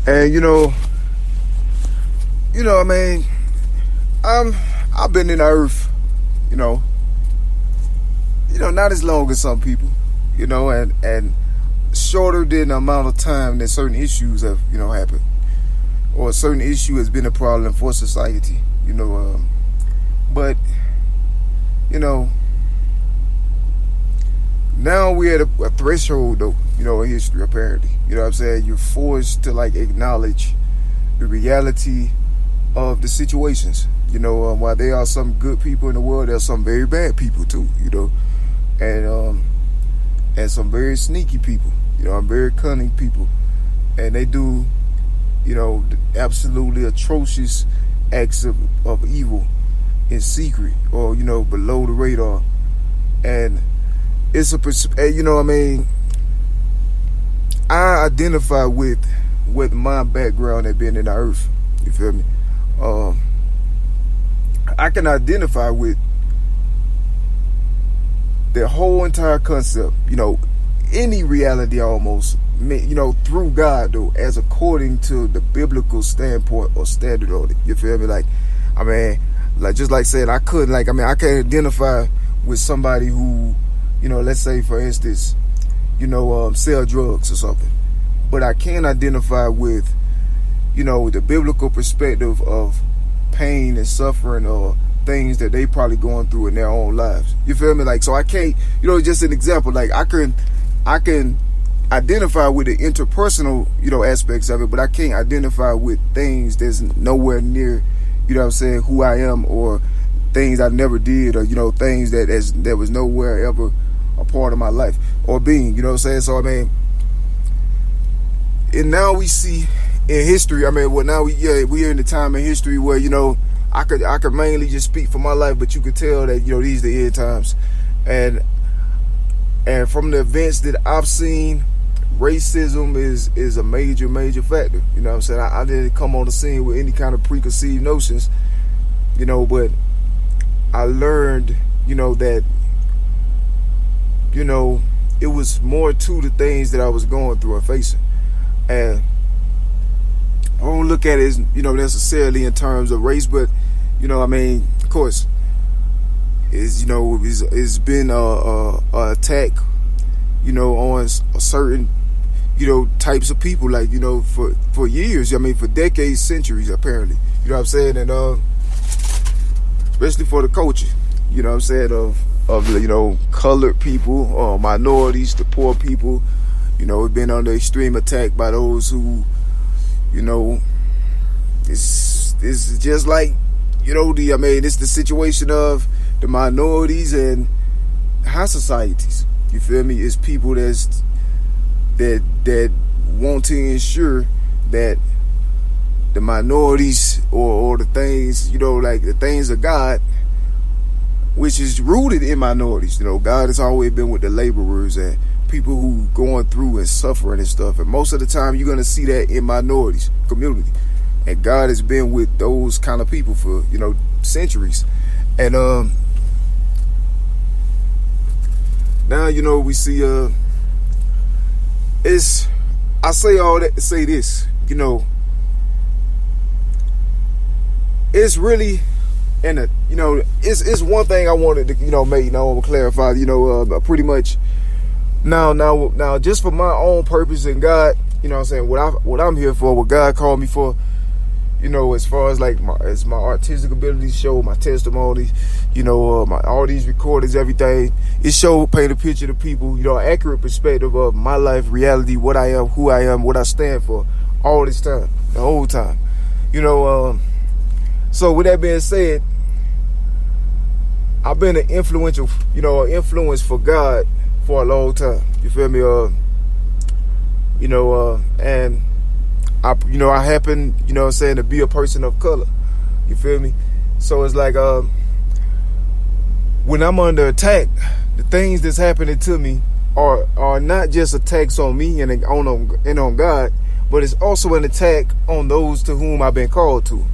And I mean, I've been in the earth, not as long as some people, and shorter than the amount of time that certain issues have, happened, or a certain issue has been a problem for society, but now we're at a threshold, though, in history, apparently. You know what I'm saying? You're forced to, acknowledge the reality of the situations. While there are some good people in the world, there are some very bad people, too, and some very sneaky people, very cunning people. And they do, absolutely atrocious acts of evil in secret or, below the radar. And it's I identify with my background at being in the earth. You feel me? I can identify with the whole entire concept, any reality almost, through God, though, as according to the biblical standpoint or standard on it. You feel me? Just like saying I couldn't, I can't identify with somebody who, let's say, for instance, sell drugs or something. But I can identify with, the biblical perspective of pain and suffering or things that they probably going through in their own lives. You feel me? So I can't, just an example, I can identify with the interpersonal, aspects of it, but I can't identify with things that's nowhere near, who I am, or things I never did, or, things that was nowhere ever a part of my life or being, So, and now we see in history, now we are in the time in history where, I could mainly just speak for my life, but you could tell that, these are the end times. And from the events that I've seen, racism is a major factor. I didn't come on the scene with any kind of preconceived notions, but I learned, that, it was more to the things that I was going through and facing. And I don't look at it as, necessarily in terms of race, but, of course, it's been a attack, on a certain, types of people, for years, for decades, centuries, apparently. You know what I'm saying? And especially for the culture, of colored people, minorities, the poor people, have been under extreme attack by those who, it's just like, it's the situation of the minorities and high societies. You feel me? It's people that want to ensure that the minorities or the things, the things of God, which is rooted in minorities. God has always been with the laborers and people who going through and suffering and stuff. And most of the time you're going to see that in minorities community. And God has been with those kind of people for, centuries. And now, we see I say all that to say this, it's really it's one thing I wanted to, make, I want to clarify, pretty much now, just for my own purpose and God, what I'm here for, what God called me for, as far as my artistic abilities show, my testimony, all these recordings, everything, it paint a picture to people, accurate perspective of my life, reality, what I am, who I am, what I stand for, all this time, the whole time, so with that being said, I've been an influence for God for a long time. You feel me? And I happen, to be a person of color. You feel me? So it's like, when I'm under attack, the things that's happening to me are not just attacks on me and on God, but it's also an attack on those to whom I've been called to.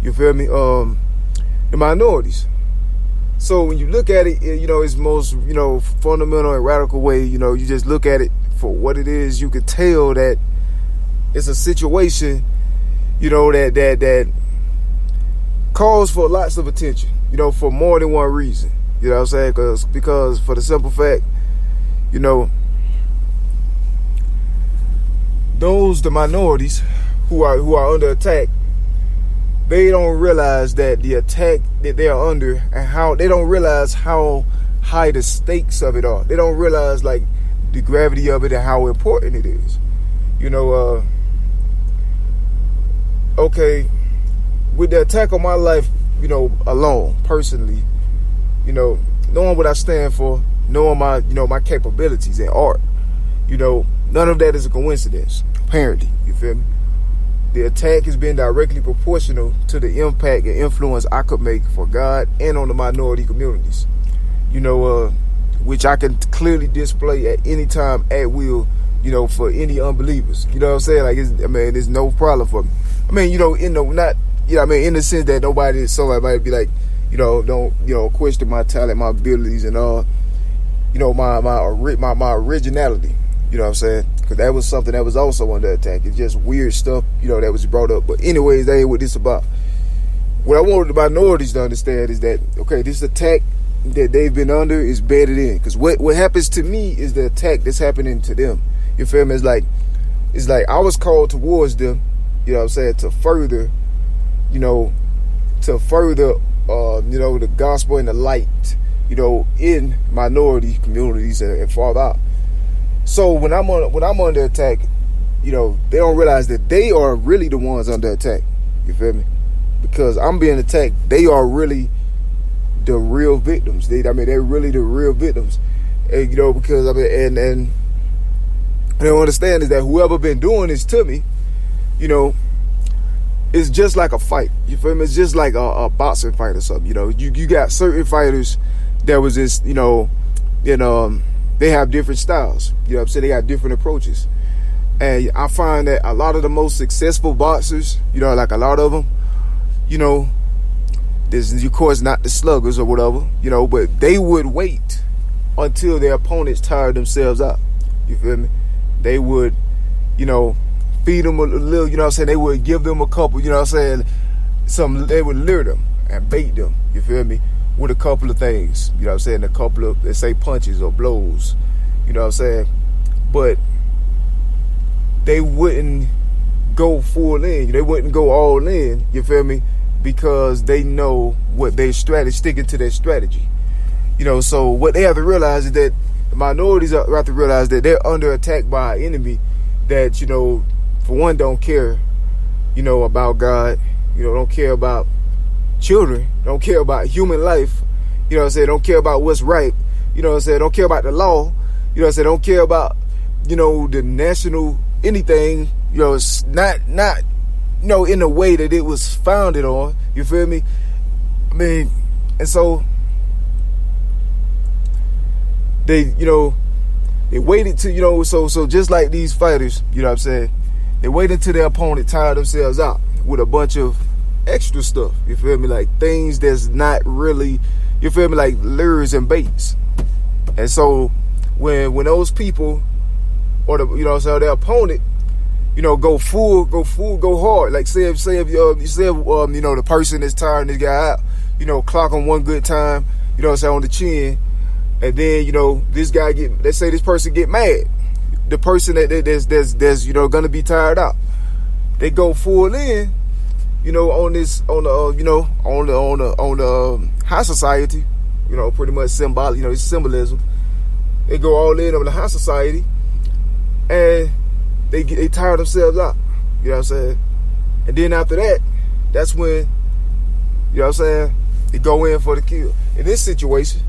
You feel me? The minorities. So when you look at it, it's most, fundamental and radical way, you just look at it for what it is. You could tell that it's a situation, that calls for lots of attention, for more than one reason. You know what I'm saying? Because for the simple fact, the minorities who are under attack, they don't realize that the attack that they are under, and how they don't realize how high the stakes of it are. They don't realize like the gravity of it and how important it is. Okay, with the attack on my life, alone, personally, knowing what I stand for, knowing my capabilities in art, none of that is a coincidence, apparently. You feel me? The attack has been directly proportional to the impact and influence I could make for God and on the minority communities, which I can clearly display at any time at will, for any unbelievers. You know what I'm saying? Like, it's no problem for me. In the sense that somebody might be like, don't, question my talent, my abilities, and my originality. You know what I'm saying? Because that was something that was also under attack. It's just weird stuff, that was brought up. But anyways, that ain't what this about. What I want the minorities to understand is that, okay, this attack that they've been under is bedded in. Because what happens to me is the attack that's happening to them. You feel me? It's like I was called towards them, to further, the gospel and the light, in minority communities and farther out. So when I'm under attack, they don't realize that they are really the ones under attack. You feel me? Because I'm being attacked, they are really the real victims. They're really the real victims. And, because and they don't understand is that whoever been doing this to me, it's just like a fight. You feel me? It's just like a boxing fight or something. You got certain fighters that was just, they have different styles. You know what I'm saying? They got different approaches. And I find that a lot of the most successful boxers, like a lot of them, this of course not the sluggers or whatever, but they would wait until their opponents tired themselves out. You feel me? They would, feed them a little, they would give them a couple, they would lure them and bait them, you feel me, with a couple of things, a couple of, let's say, punches or blows, but they wouldn't go full in, they wouldn't go all in, you feel me, because they know what their strategy, sticking to their strategy, so what they have to realize is that the minorities have to realize that they're under attack by an enemy that, for one, don't care, about God, don't care about children, don't care about human life, don't care about what's right, don't care about the law, don't care about, the national anything, it's not, in the way that it was founded on, you feel me? And so they waited to, so just like these fighters, they waited till their opponent tired themselves out with a bunch of extra stuff, you feel me? Like things that's not really, you feel me? Like lures and baits. And so when those people or their opponent, go hard. Like say if the person that's tiring this guy out, clock him one good time, on the chin. And then, this guy let's say this person get mad. The person that's gonna be tired out. They go full in, on the high society, pretty much symbolic, it's symbolism. They go all in on the high society and they tire themselves out. You know what I'm saying? And then after that, that's when, they go in for the kill. In this situation,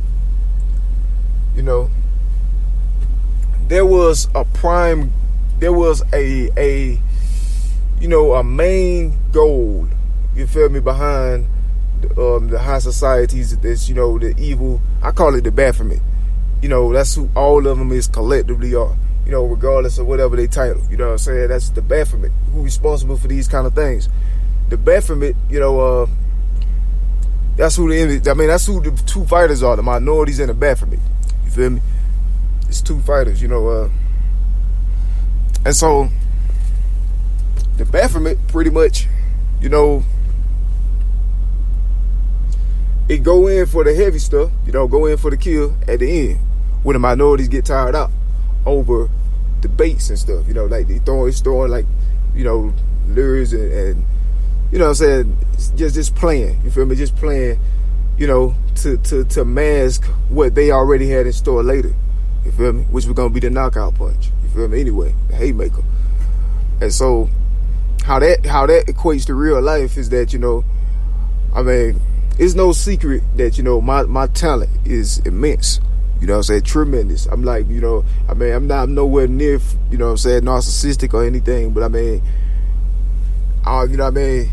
there was a main goal, you feel me, behind the high societies, that's, the evil, I call it the Baphomet. That's who all of them is collectively are, regardless of whatever they title, you know what I'm saying? That's the Baphomet, who's responsible for these kind of things. The Baphomet, that's who that's who the two fighters are, the minorities and the Baphomet. You feel me? It's two fighters, and so the Baphomet pretty much, you know, it go in for the heavy stuff, you know, go in for the kill at the end when the minorities get tired out over debates and stuff, you know, like it's throwing like, you know, lures and you know what I'm saying, just playing, you feel me, just playing, you know, to mask what they already had in store later, you feel me, which was gonna be the knockout punch, you feel me, anyway, the haymaker. And so how that equates to real life is that, you know, I mean, it's no secret that, you know, my talent is immense. You know what I'm saying? Tremendous. I'm like, you know, I mean, I'm nowhere near, you know what I'm saying, narcissistic or anything, but I mean, you know what I mean,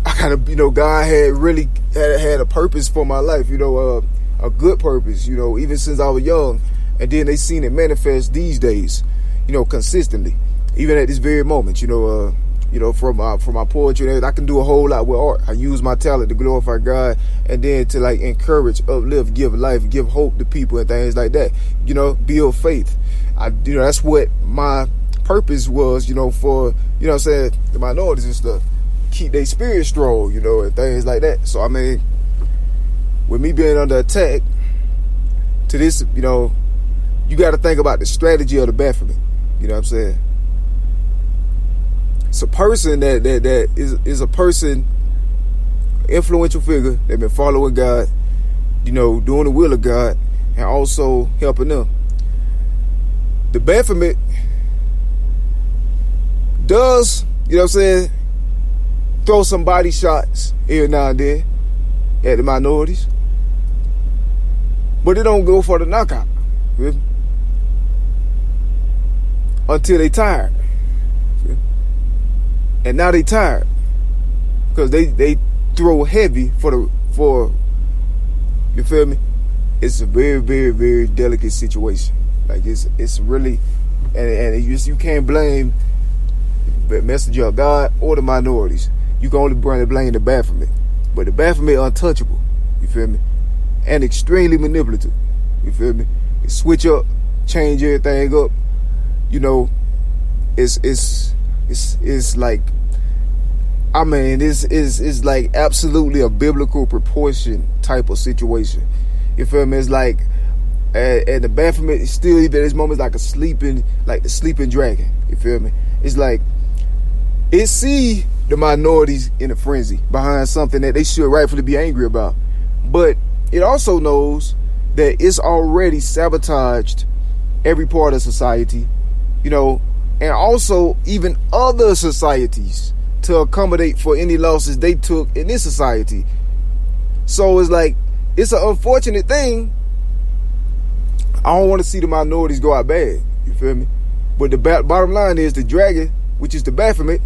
I kind of, you know, God had really had a purpose for my life, you know, a good purpose, you know, even since I was young. And then they seen it manifest these days, you know, consistently, even at this very moment, you know, from my poetry and everything. I can do a whole lot with art. I use my talent to glorify God and then to like encourage, uplift, give life, give hope to people and things like that. You know, build faith. You know, that's what my purpose was, you know, for, you know what I'm saying, the minorities and stuff. Keep their spirit strong, you know, and things like that. So I mean, with me being under attack to this, you know, you got to think about the strategy of the Baphomet. You know what I'm saying? It's a person that is a person, influential figure that been following God, you know, doing the will of God, and also helping them. The Baphomet does, you know what I'm saying, throw some body shots every now and then at the minorities, but it don't go for the knockout until they tired. And now they tired because they throw heavy for you feel me? It's a very, very, very delicate situation. Like it's really, and you can't blame the messenger of God or the minorities. You can only blame the Baphomet. But the Baphomet untouchable. You feel me? And extremely manipulative. You feel me? It switch up, change everything up. You know, it's like, I mean, it's like absolutely a biblical proportion type of situation. You feel me? It's like, and the Baphomet is still even at this moment like the sleeping dragon. You feel me? It's like it see the minorities in a frenzy behind something that they should rightfully be angry about, but it also knows that it's already sabotaged every part of society. You know. And also even other societies to accommodate for any losses they took in this society. So it's like, it's an unfortunate thing. I don't want to see the minorities go out bad. You feel me? But the bottom line is the dragon, which is the Baphomet,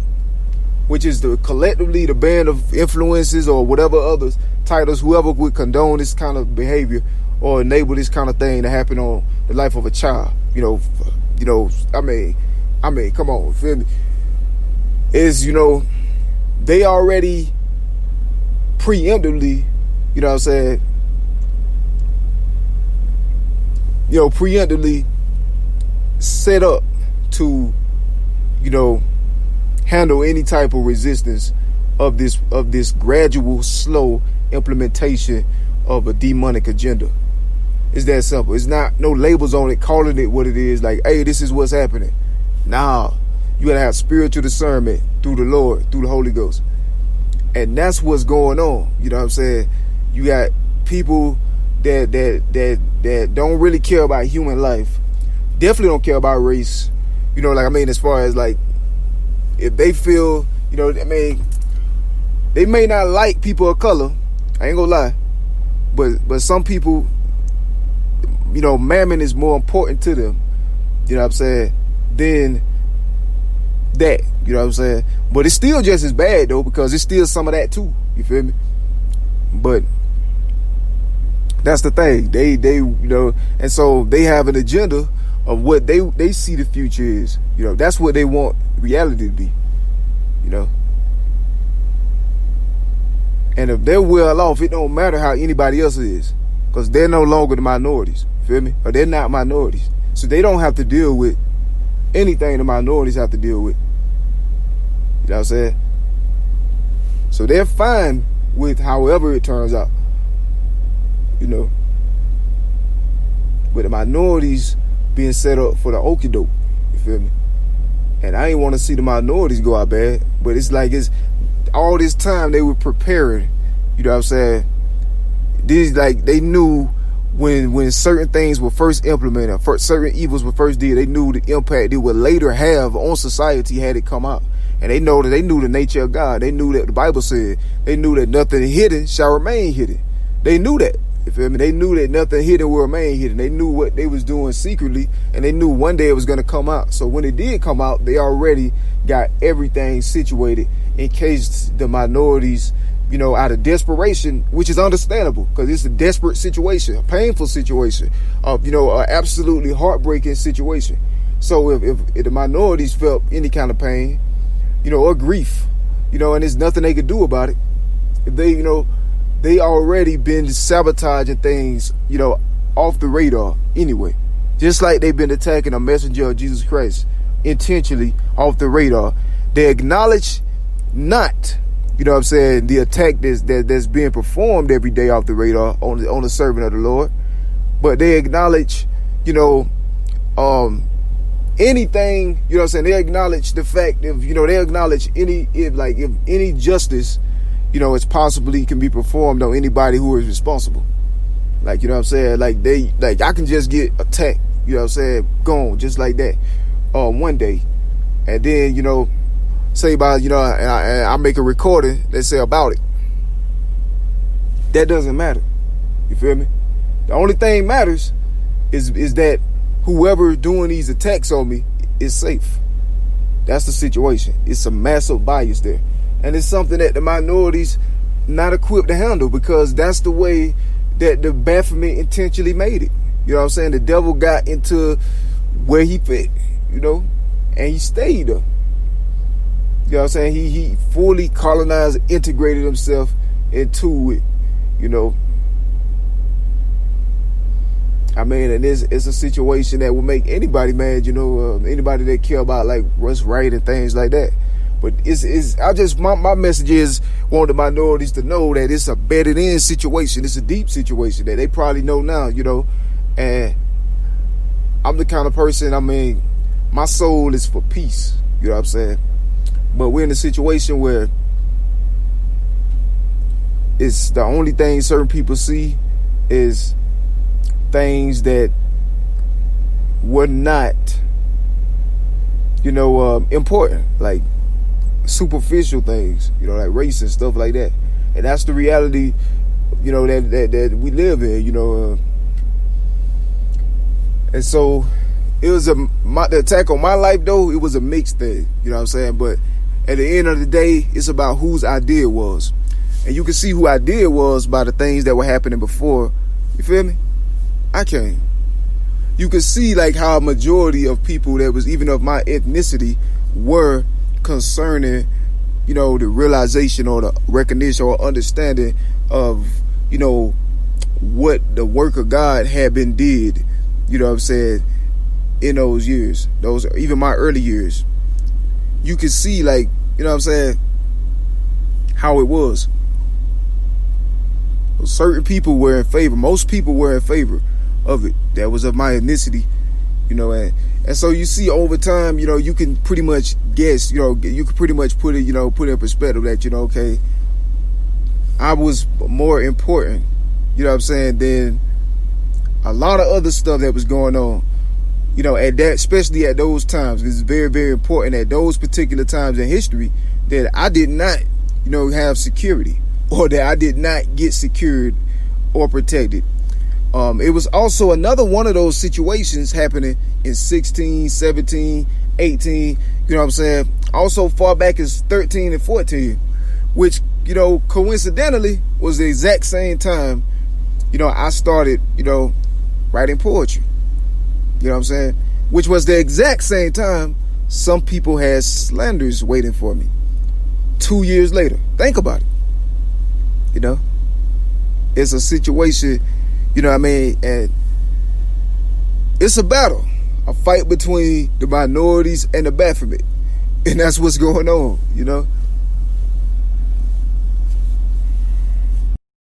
which is collectively the band of influences or whatever other titles, whoever would condone this kind of behavior or enable this kind of thing to happen on the life of a child. You know, I mean, come on, feel me? Is, you know, they already preemptively, you know what I'm saying, you know, preemptively set up to, you know, handle any type of resistance of this gradual, slow implementation of a demonic agenda. It's that simple. It's not no labels on it, calling it what it is, like, hey, this is what's happening. Nah, you gotta have spiritual discernment through the Lord, through the Holy Ghost. And that's what's going on. You know what I'm saying? You got people that don't really care about human life. Definitely don't care about race. You know, like, I mean, as far as like, if they feel, you know, I mean, they may not like people of color. I ain't gonna lie. But some people, you know, mammon is more important to them. You know what I'm saying? Than that, you know what I'm saying? But it's still just as bad though, because it's still some of that too. You feel me? But that's the thing. They you know, and so they have an agenda of what they see the future is. You know, that's what they want reality to be. You know? And if they're well off, it don't matter how anybody else is. Because they're no longer the minorities. You feel me? Or they're not minorities. So they don't have to deal with anything the minorities have to deal with. You know what I'm saying? So they're fine with however it turns out. You know. With the minorities being set up for the okie doke. You feel me? And I ain't want to see the minorities go out bad. But it's like it's all this time they were preparing. You know what I'm saying? These like they knew when certain things were first implemented, certain evils were first did, they knew the impact it would later have on society had it come out. And they knew the nature of God. They knew that the Bible said. They knew that nothing hidden shall remain hidden. They knew that. You feel me? They knew that nothing hidden will remain hidden. They knew what they was doing secretly, and they knew one day it was going to come out. So when it did come out, they already got everything situated in case the minorities, you know, out of desperation, which is understandable because it's a desperate situation, a painful situation, you know, an absolutely heartbreaking situation. So if the minorities felt any kind of pain, you know, or grief, you know, and there's nothing they could do about it, if they, you know, they already been sabotaging things, you know, off the radar anyway. Just like they've been attacking a messenger of Jesus Christ intentionally off the radar. They acknowledge not, you know what I'm saying, the attack that's being performed every day off the radar on the servant of the Lord. But they acknowledge, you know, anything, you know what I'm saying, they acknowledge the fact of, you know, they acknowledge if any justice, you know, it's possibly can be performed on anybody who is responsible. Like, you know what I'm saying? Like I can just get attacked, you know what I'm saying, gone just like that one day. And then, you know, say about, you know, and I make a recording that say about it. That doesn't matter. You feel me? The only thing matters is that whoever doing these attacks on me is safe. That's the situation. It's a massive bias there. And it's something that the minorities not equipped to handle because that's the way that the Baphomet intentionally made it. You know what I'm saying? The devil got into where he fit, you know, and he stayed there. You know what I'm saying? He fully colonized, integrated himself into it, you know. I mean, and it's a situation that will make anybody mad, you know, anybody that care about like what's right and things like that. But my message is want the minorities to know that it's a bedded in situation. It's a deep situation that they probably know now, you know. And I'm the kind of person, I mean, my soul is for peace. You know what I'm saying? But we're in a situation where it's the only thing certain people see is things that were not, you know, important. Like superficial things, you know, like race and stuff like that. And that's the reality, you know, that we live in, you know. And so it was the attack on my life, though, it was a mixed thing, you know what I'm saying? But at the end of the day, it's about whose idea it was. And you can see who idea it was by the things that were happening before. You feel me? I came. You can see like how a majority of people that was even of my ethnicity were concerning, you know, the realization or the recognition or understanding of, you know, what the work of God had been did, you know what I'm saying, in those years, those even my early years. You can see, like, you know what I'm saying, how it was. Certain people were in favor, most people were in favor of it that was of my ethnicity, you know, and so you see over time, you know, you can pretty much guess, you know, you can pretty much put it, you know, put in perspective that, you know, okay, I was more important, you know what I'm saying, than a lot of other stuff that was going on, you know, at that, especially at those times. It's very, very important at those particular times in history that I did not, you know, have security, or that I did not get secured or protected. It was also another one of those situations happening in 16, 17, 18, you know what I'm saying? Also far back as 13 and 14, which, you know, coincidentally was the exact same time, you know, I started, you know, writing poetry. You know what I'm saying? Which was the exact same time some people had slanders waiting for me 2 years later. Think about it. You know? It's a situation, you know what I mean? And it's a battle. A fight between the minorities and the Baphomet. And that's what's going on, you know.